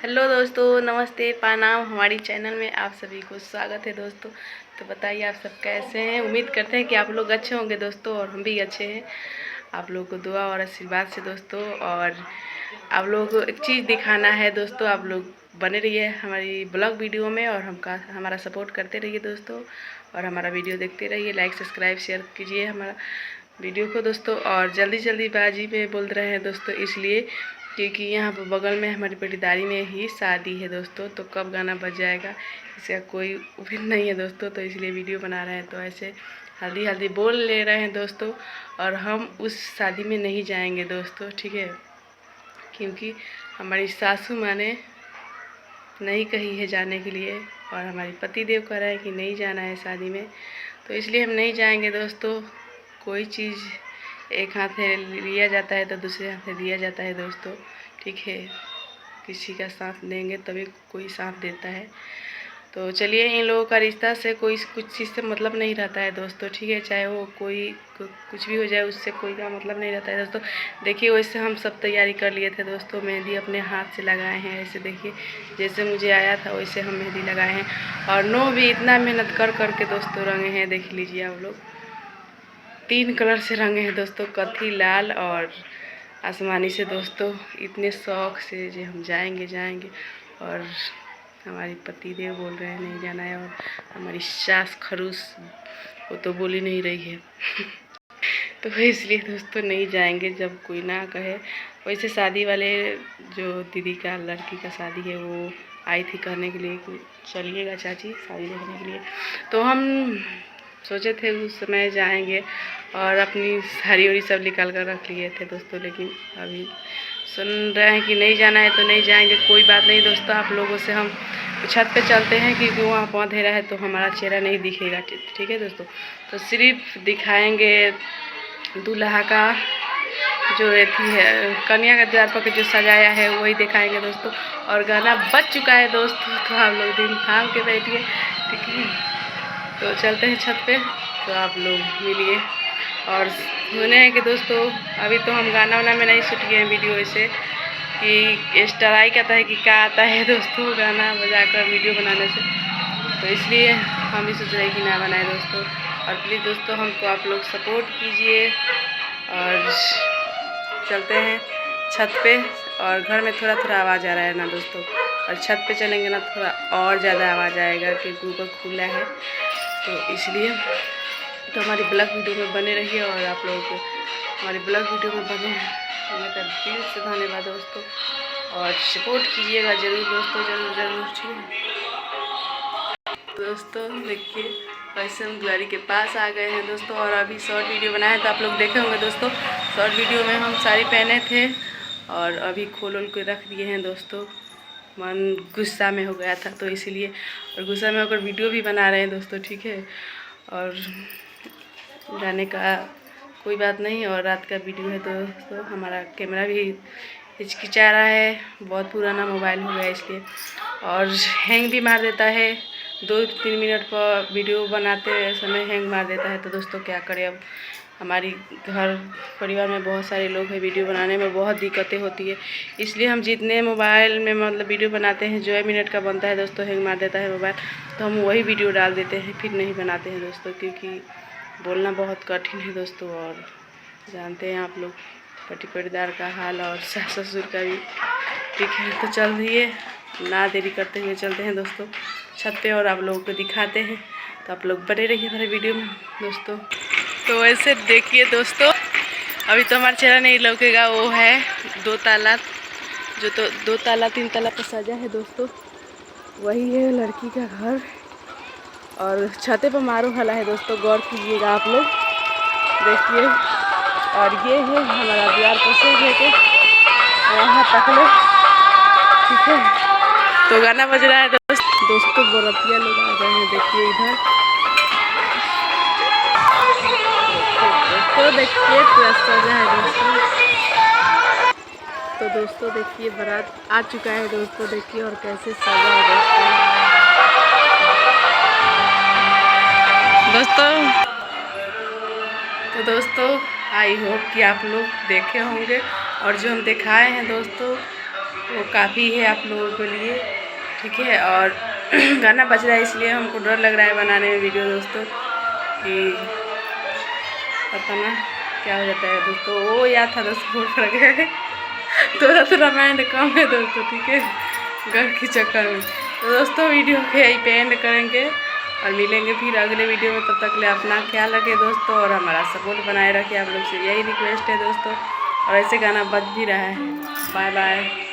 Hello दोस्तों, नमस्ते, प्रणाम। हमारी चैनल में आप सभी को स्वागत है दोस्तों। तो बताइए आप सब कैसे हैं। उम्मीद करते हैं कि आप लोग अच्छे होंगे दोस्तों, और हम भी अच्छे हैं। आप लोगों को दुआ और आशीर्वाद से दोस्तों। और आप लोगों को एक चीज़ दिखाना है दोस्तों, आप लोग बने रहिए हमारी ब्लॉग वीडियो में और हमारा सपोर्ट करते रहिए दोस्तों। और हमारा वीडियो देखते रहिए, लाइक सब्सक्राइब शेयर कीजिए हमारा वीडियो को दोस्तों। और जल्दी बाजी में बोल रहे हैं दोस्तों, इसलिए क्योंकि यहाँ पर बगल में हमारी पटीदारी में ही शादी है दोस्तों। तो कब गाना बज जाएगा इसका कोई उम्मीद नहीं है दोस्तों, तो इसलिए वीडियो बना रहे हैं। तो ऐसे हल्दी बोल ले रहे हैं दोस्तों। और हम उस शादी में नहीं जाएंगे दोस्तों, ठीक है, क्योंकि हमारी सासू माँ ने नहीं कही है जाने के लिए, और हमारे पति देव कह रहे हैं कि नहीं जाना है शादी में, तो इसलिए हम नहीं जाएंगे दोस्तों। कोई चीज़ एक हाथ से लिया जाता है तो दूसरे हाथ से दिया जाता है दोस्तों, ठीक है। किसी का साथ देंगे तभी कोई साथ देता है। तो चलिए, इन लोगों का रिश्ता से कोई कुछ चीज़ से मतलब नहीं रहता है दोस्तों, ठीक है। चाहे वो कुछ भी हो जाए, उससे कोई का मतलब नहीं रहता है दोस्तों। देखिए, वैसे हम सब तैयारी कर लिए थे दोस्तों। मेहंदी अपने हाथ से लगाए हैं, ऐसे देखिए जैसे मुझे आया था वैसे हम मेहंदी लगाए हैं। और नो भी इतना मेहनत कर के दोस्तों रंगे हैं, देख लीजिए आप लोग। 3 कलर से रंगे हैं दोस्तों, कथी, लाल और आसमानी से दोस्तों। इतने शौक से जो हम जाएंगे। और हमारी पति देव बोल रहे हैं नहीं जाना है, और हमारी सास खरूस वो तो बोल ही नहीं रही है तो इसलिए दोस्तों नहीं जाएंगे जब कोई ना कहे। वैसे शादी वाले जो दीदी का लड़की का शादी है, वो आई थी कहने के लिए कि चलिएगा चाची शादी देखने के लिए। तो हम सोचे थे उस समय जाएंगे, और अपनी साड़ी उड़ी सब निकाल कर रख लिए थे दोस्तों। लेकिन अभी सुन रहे हैं कि नहीं जाना है तो नहीं जाएंगे। कोई बात नहीं दोस्तों, आप लोगों से हम छत पे चलते हैं, क्योंकि वहाँ पर अंधेरा है तो हमारा चेहरा नहीं दिखेगा, ठीक है दोस्तों। तो सिर्फ दिखाएंगे दूल्हा का जो एथी है, कन्या का द्वार पर जो सजाया है वही दिखाएंगे दोस्तों। और गाना बज चुका है दोस्तों, तो आप लोग दिन थाम के बैठिए, ठीक है। तो चलते हैं छत पे, तो आप लोग मिलिए। और सुने हैं कि दोस्तों अभी तो हम गाना वाना में नहीं शूट किए हैं वीडियो, ऐसे कि स्ट्राइक आता है कि क्या आता है दोस्तों गाना बजाकर वीडियो बनाने से। तो इसलिए हम भी सोच रहे हैं कि ना बनाए दोस्तों। और प्लीज़ दोस्तों हमको आप लोग सपोर्ट कीजिए। और चलते हैं छत पे। और घर में थोड़ा आवाज़ आ रहा है ना दोस्तों, और छत पे चलेंगे ना थोड़ा और ज़्यादा आवाज़ आएगा, क्योंकि ऊपर खुला है। तो इसलिए तो हमारी ब्लॉग वीडियो में बने रहिए, और आप लोगों को हमारी ब्लॉग वीडियो में बने रहने का दिल से धन्यवाद दोस्तों। और सपोर्ट कीजिएगा ज़रूर दोस्तों, ज़रूर ठीक है दोस्तों। देखिए वैसे हम द्वारी के पास आ गए हैं दोस्तों, और अभी शॉर्ट वीडियो बनाए तो आप लोग देखे होंगे दोस्तों। शॉर्ट वीडियो में हम साड़ी पहने थे, और अभी खोल के रख दिए हैं दोस्तों। मन गुस्सा में हो गया था तो इसीलिए, और गुस्सा में होकर वीडियो भी बना रहे हैं दोस्तों, ठीक है। और जाने का कोई बात नहीं। और रात का वीडियो है दोस्तों, हमारा कैमरा भी हिचकिचा रहा है, बहुत पुराना मोबाइल हो गया इसलिए, और हैंग भी मार देता है। 2-3 मिनट पर वीडियो बनाते समय हैंग मार देता है। तो दोस्तों क्या करें, अब हमारी घर परिवार में बहुत सारे लोग हैं, वीडियो बनाने में बहुत दिक्कतें होती है। इसलिए हम जितने मोबाइल में मतलब वीडियो बनाते हैं, जो 1 मिनट का बनता है दोस्तों, हैंग मार देता है मोबाइल, तो हम वही वीडियो डाल देते हैं, फिर नहीं बनाते हैं दोस्तों, क्योंकि बोलना बहुत कठिन है दोस्तों। और जानते हैं आप लोग पति परिवार का हाल, और सास ससुर का भी, ठीक है। तो चल रही ना देरी करते हुए चलते हैं दोस्तों छत पे, और आप लोगों को दिखाते हैं। तो आप लोग बने रहिए हमारे वीडियो में दोस्तों। तो ऐसे देखिए दोस्तों, अभी तो हमारा चेहरा नहीं लौकेगा, वो है 2 ताला, जो तो 2 ताला 3 ताला पर सजा है दोस्तों, वही है लड़की का घर। और छते पर मारो हला है दोस्तों, गौर कीजिएगा आप लोग, देखिए। और ये है हमारा द्वार पर से लेके वहाँ तक ले, ठीक है। तो गाना बज रहा है दोस्तों, बरतिया लोग आ गए हैं, देखिए इधर दोस्तों, देखिए पूरा सजा है दोस्तों। तो दोस्तों देखिए बारात आ चुका है दोस्तों, देखिए और कैसे सजा है दोस्तों। तो दोस्तों आई होप कि आप लोग देखे होंगे, और जो हम दिखाए हैं दोस्तों वो काफ़ी है आप लोगों के लिए, ठीक है। और गाना बज रहा है इसलिए हमको डर लग रहा है बनाने में वीडियो दोस्तों, कि पता ना क्या हो जाता है दोस्तों। वो याद था दोस्तों, फूल पड़ गए थोड़ा थोड़ा माइंड कम है दोस्तों, ठीक है, घर के चक्कर में। तो दोस्तों वीडियो के यहीं पे एंड करेंगे और मिलेंगे फिर अगले वीडियो में। तब तक ले अपना ख्याल रखें दोस्तों और हमारा सपोर्ट बनाए रखें, आप लोग से यही रिक्वेस्ट है दोस्तों। और ऐसे गाना बज भी रहा है। Bye bye.